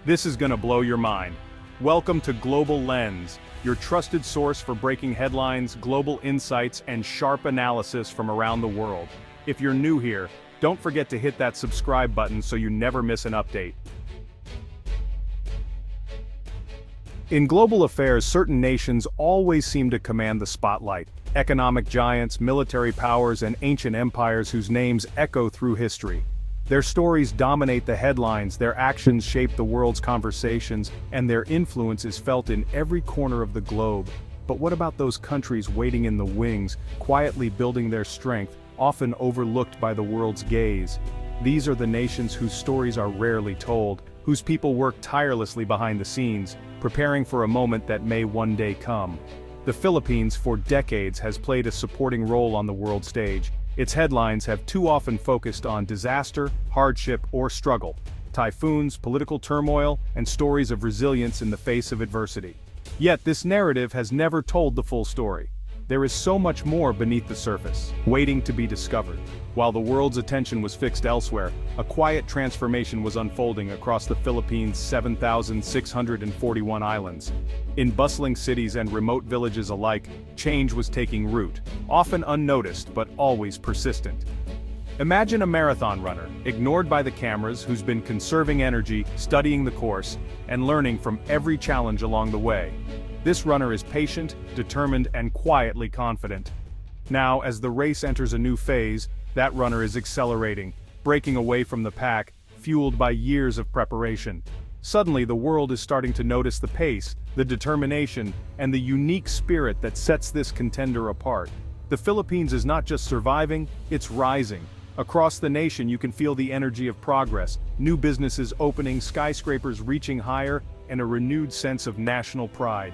This is gonna blow your mind. Welcome to Global Lens, your trusted source for breaking headlines, global insights, and sharp analysis from around the world. If you're new here, don't forget to hit that subscribe button so you never miss an update. In global affairs, certain nations always seem to command the spotlight. Economic giants, military powers, and ancient empires whose names echo through history. Their stories dominate the headlines, their actions shape the world's conversations, and their influence is felt in every corner of the globe. But what about those countries waiting in the wings, quietly building their strength, often overlooked by the world's gaze? These are the nations whose stories are rarely told, whose people work tirelessly behind the scenes, preparing for a moment that may one day come. The Philippines, for decades, has played a supporting role on the world stage. Its headlines have too often focused on disaster, hardship, or struggle, typhoons, political turmoil, and stories of resilience in the face of adversity. Yet this narrative has never told the full story. There is so much more beneath the surface, waiting to be discovered. While the world's attention was fixed elsewhere, a quiet transformation was unfolding across the Philippines' 7,641 islands. In bustling cities and remote villages alike, change was taking root, often unnoticed but always persistent. Imagine a marathon runner, ignored by the cameras, who's been conserving energy, studying the course, and learning from every challenge along the way. This runner is patient, determined, and quietly confident. Now, as the race enters a new phase, that runner is accelerating, breaking away from the pack, fueled by years of preparation. Suddenly, the world is starting to notice the pace, the determination, and the unique spirit that sets this contender apart. The Philippines is not just surviving, it's rising. Across the nation, you can feel the energy of progress, new businesses opening, skyscrapers reaching higher, and a renewed sense of national pride.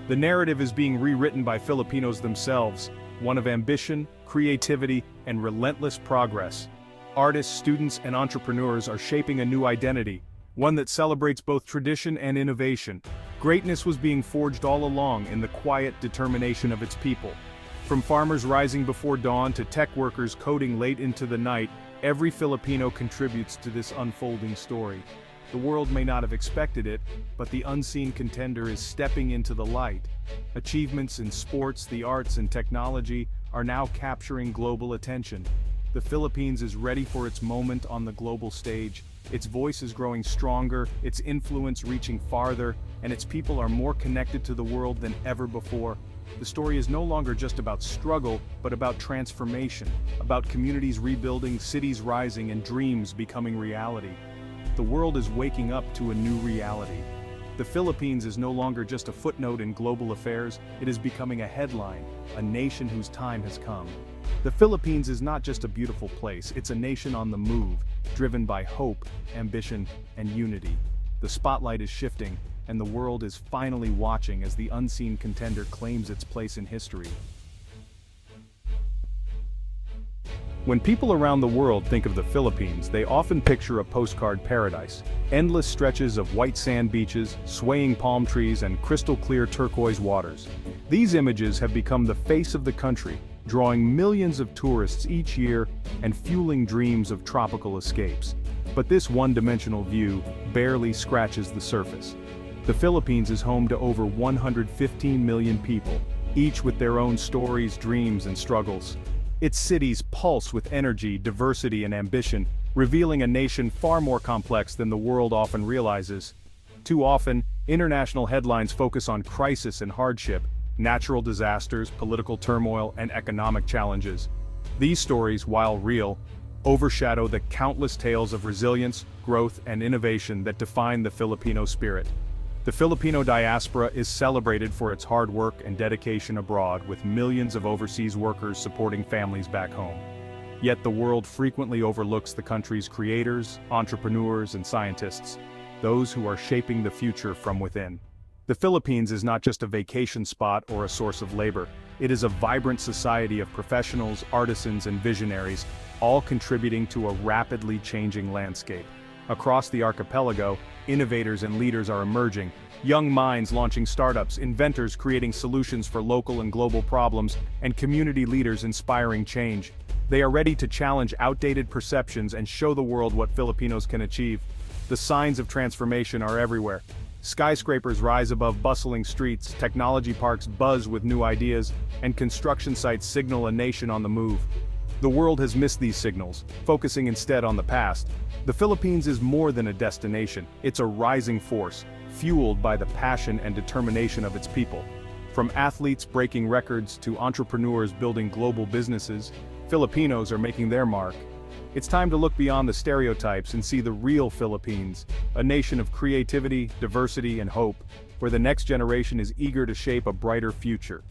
The narrative is being rewritten by Filipinos themselves, one of ambition, creativity, and relentless progress. Artists, students, and entrepreneurs are shaping a new identity, one that celebrates both tradition and innovation. Greatness was being forged all along in the quiet determination of its people. From farmers rising before dawn to tech workers coding late into the night, every Filipino contributes to this unfolding story. The world may not have expected it, but the unseen contender is stepping into the light. Achievements in sports, the arts, and technology are now capturing global attention. The Philippines is ready for its moment on the global stage. Its voice is growing stronger, its influence reaching farther, and its people are more connected to the world than ever before. The story is no longer just about struggle, but about transformation, about communities rebuilding, cities rising, and dreams becoming reality. The world is waking up to a new reality. The Philippines is no longer just a footnote in global affairs, it is becoming a headline, a nation whose time has come. The Philippines is not just a beautiful place, it's a nation on the move, driven by hope, ambition, and unity. The spotlight is shifting, and the world is finally watching as the unseen contender claims its place in history. When people around the world think of the Philippines, they often picture a postcard paradise. Endless stretches of white sand beaches, swaying palm trees, and crystal-clear turquoise waters. These images have become the face of the country, drawing millions of tourists each year and fueling dreams of tropical escapes. But this one-dimensional view barely scratches the surface. The Philippines is home to over 115 million people, each with their own stories, dreams, and struggles. Its cities pulse with energy, diversity, and ambition, revealing a nation far more complex than the world often realizes. Too often, international headlines focus on crisis and hardship, natural disasters, political turmoil, and economic challenges. These stories, while real, overshadow the countless tales of resilience, growth, and innovation that define the Filipino spirit. The Filipino diaspora is celebrated for its hard work and dedication abroad, with millions of overseas workers supporting families back home. Yet the world frequently overlooks the country's creators, entrepreneurs, and scientists, those who are shaping the future from within. The Philippines is not just a vacation spot or a source of labor. It is a vibrant society of professionals, artisans, and visionaries, all contributing to a rapidly changing landscape. Across the archipelago, innovators and leaders are emerging, young minds launching startups, inventors creating solutions for local and global problems, and community leaders inspiring change. They are ready to challenge outdated perceptions and show the world what Filipinos can achieve. The signs of transformation are everywhere. Skyscrapers rise above bustling streets, technology parks buzz with new ideas, and construction sites signal a nation on the move. The world has missed these signals, focusing instead on the past. The Philippines is more than a destination, it's a rising force, fueled by the passion and determination of its people. From athletes breaking records to entrepreneurs building global businesses, Filipinos are making their mark. It's time to look beyond the stereotypes and see the real Philippines, a nation of creativity, diversity, and hope, where the next generation is eager to shape a brighter future.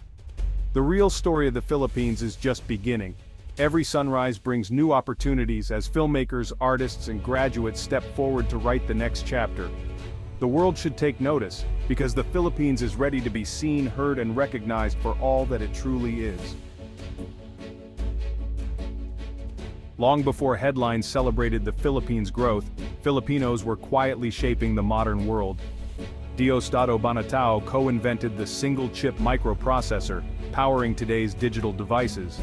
The real story of the Philippines is just beginning. Every sunrise brings new opportunities as filmmakers, artists, and graduates step forward to write the next chapter. The world should take notice, because the Philippines is ready to be seen, heard, and recognized for all that it truly is. Long before headlines celebrated the Philippines' growth, Filipinos were quietly shaping the modern world. Diosdado Banatao co-invented the single-chip microprocessor, powering today's digital devices.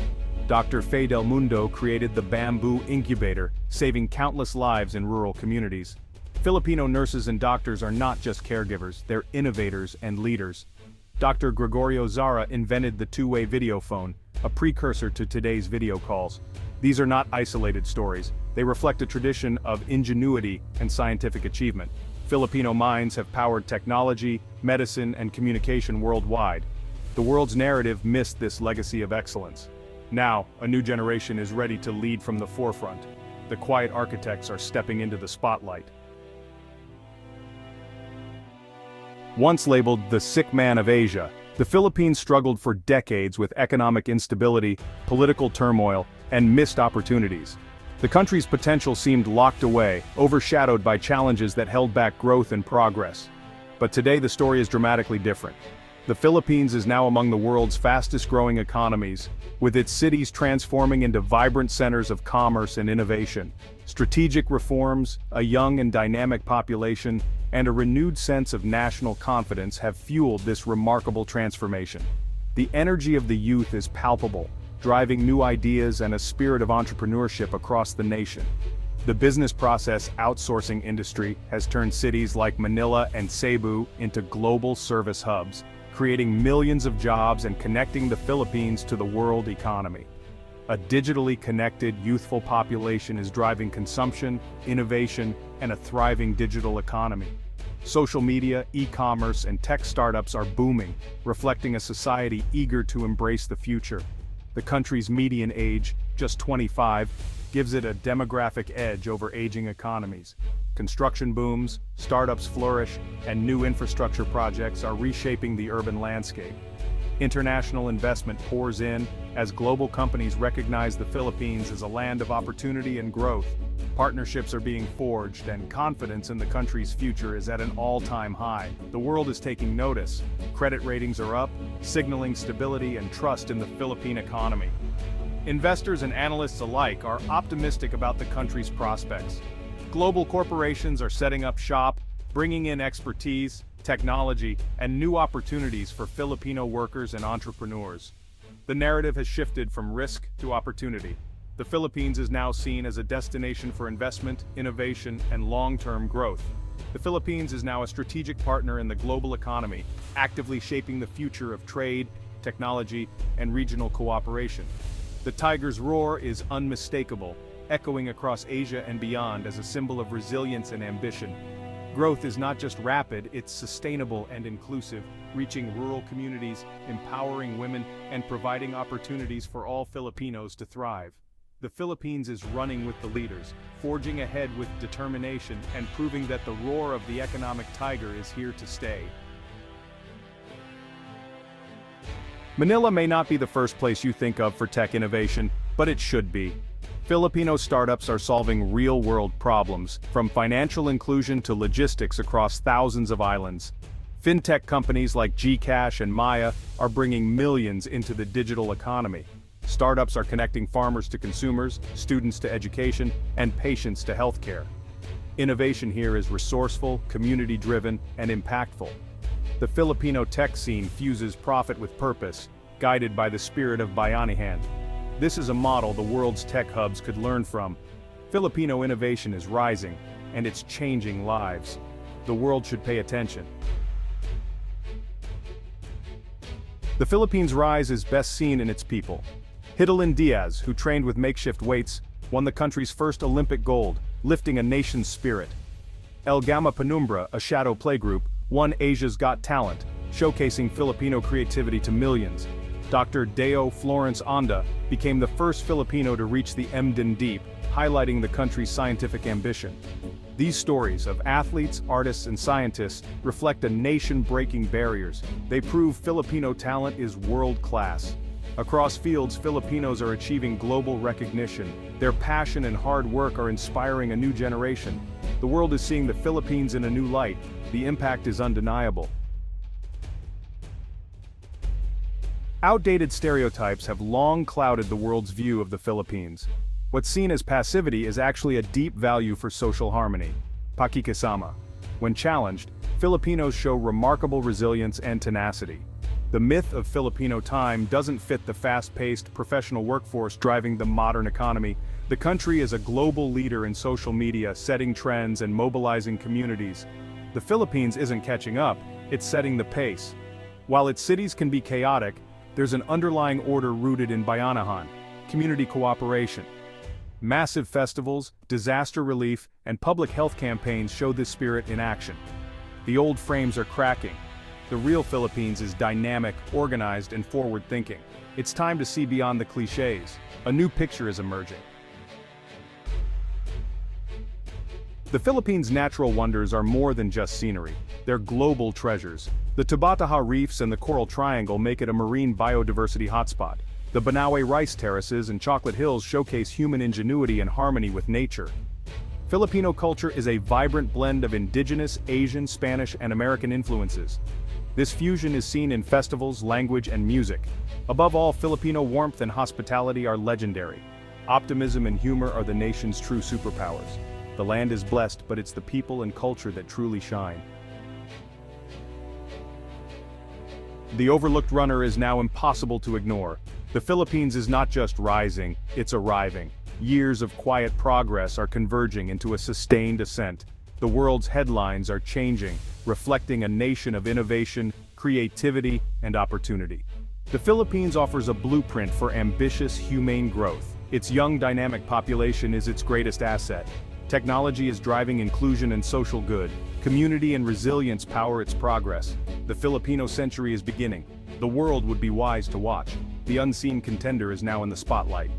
Dr. Faye Del Mundo created the bamboo incubator, saving countless lives in rural communities. Filipino nurses and doctors are not just caregivers, they're innovators and leaders. Dr. Gregorio Zara invented the two-way video phone, a precursor to today's video calls. These are not isolated stories, they reflect a tradition of ingenuity and scientific achievement. Filipino minds have powered technology, medicine, and communication worldwide. The world's narrative missed this legacy of excellence. Now, a new generation is ready to lead from the forefront. The quiet architects are stepping into the spotlight. Once labeled the sick man of Asia, the Philippines struggled for decades with economic instability, political turmoil, and missed opportunities. The country's potential seemed locked away, overshadowed by challenges that held back growth and progress. But today the story is dramatically different. The Philippines is now among the world's fastest-growing economies, with its cities transforming into vibrant centers of commerce and innovation. Strategic reforms, a young and dynamic population, and a renewed sense of national confidence have fueled this remarkable transformation. The energy of the youth is palpable, driving new ideas and a spirit of entrepreneurship across the nation. The business process outsourcing industry has turned cities like Manila and Cebu into global service hubs, creating millions of jobs and connecting the Philippines to the world economy. A digitally connected, youthful population is driving consumption, innovation, and a thriving digital economy. Social media, e-commerce, and tech startups are booming, reflecting a society eager to embrace the future. The country's median age, just 25, gives it a demographic edge over aging economies. Construction booms, startups flourish, and new infrastructure projects are reshaping the urban landscape. International investment pours in as global companies recognize the Philippines as a land of opportunity and growth. Partnerships are being forged, and confidence in the country's future is at an all-time high. The world is taking notice. Credit ratings are up, signaling stability and trust in the Philippine economy. Investors and analysts alike are optimistic about the country's prospects. Global corporations are setting up shop, bringing in expertise, technology, and new opportunities for Filipino workers and entrepreneurs. The narrative has shifted from risk to opportunity. The Philippines is now seen as a destination for investment, innovation, and long-term growth. The Philippines is now a strategic partner in the global economy, actively shaping the future of trade, technology, and regional cooperation. The tiger's roar is unmistakable, echoing across Asia and beyond as a symbol of resilience and ambition. Growth is not just rapid, it's sustainable and inclusive, reaching rural communities, empowering women, and providing opportunities for all Filipinos to thrive. The Philippines is running with the leaders, forging ahead with determination, and proving that the roar of the economic tiger is here to stay. Manila may not be the first place you think of for tech innovation, but it should be. Filipino startups are solving real-world problems, from financial inclusion to logistics across thousands of islands. Fintech companies like GCash and Maya are bringing millions into the digital economy. Startups are connecting farmers to consumers, students to education, and patients to healthcare. Innovation here is resourceful, community-driven, and impactful. The Filipino tech scene fuses profit with purpose, guided by the spirit of Bayanihan. This is a model the world's tech hubs could learn from. Filipino innovation is rising, and it's changing lives. The world should pay attention. The Philippines' rise is best seen in its people. Hidalin Diaz, who trained with makeshift weights, won the country's first Olympic gold, lifting a nation's spirit. El Gama Penumbra, a shadow playgroup, won Asia's Got Talent, showcasing Filipino creativity to millions. Dr. Deo Florence Anda became the first Filipino to reach the Emden Deep, highlighting the country's scientific ambition. These stories of athletes, artists, and scientists reflect a nation breaking barriers. They prove Filipino talent is world-class. Across fields, Filipinos are achieving global recognition. Their passion and hard work are inspiring a new generation. The world is seeing the Philippines in a new light. The impact is undeniable. Outdated stereotypes have long clouded the world's view of the Philippines. What's seen as passivity is actually a deep value for social harmony, pakikisama. When challenged, Filipinos show remarkable resilience and tenacity. The myth of Filipino time doesn't fit the fast-paced professional workforce driving the modern economy. The country is a global leader in social media, setting trends and mobilizing communities. The Philippines isn't catching up, it's setting the pace. While its cities can be chaotic, there's an underlying order rooted in bayanihan, community cooperation. Massive festivals, disaster relief, and public health campaigns show this spirit in action. The old frames are cracking. The real Philippines is dynamic, organized, and forward-thinking. It's time to see beyond the cliches. A new picture is emerging. The Philippines' natural wonders are more than just scenery. They're global treasures. The Tabataha Reefs and the Coral Triangle make it a marine biodiversity hotspot. The Banawe rice terraces and Chocolate Hills showcase human ingenuity and harmony with nature. Filipino culture is a vibrant blend of indigenous, Asian, Spanish, and American influences. This fusion is seen in festivals, language, and music. Above all, Filipino warmth and hospitality are legendary. Optimism and humor are the nation's true superpowers. The land is blessed, but it's the people and culture that truly shine. The overlooked runner is now impossible to ignore. The Philippines is not just rising, it's arriving. Years of quiet progress are converging into a sustained ascent. The world's headlines are changing, reflecting a nation of innovation, creativity, and opportunity. The Philippines offers a blueprint for ambitious, humane growth. Its young, dynamic population is its greatest asset. Technology is driving inclusion and social good. Community and resilience power its progress. The Filipino century is beginning. The world would be wise to watch. The unseen contender is now in the spotlight.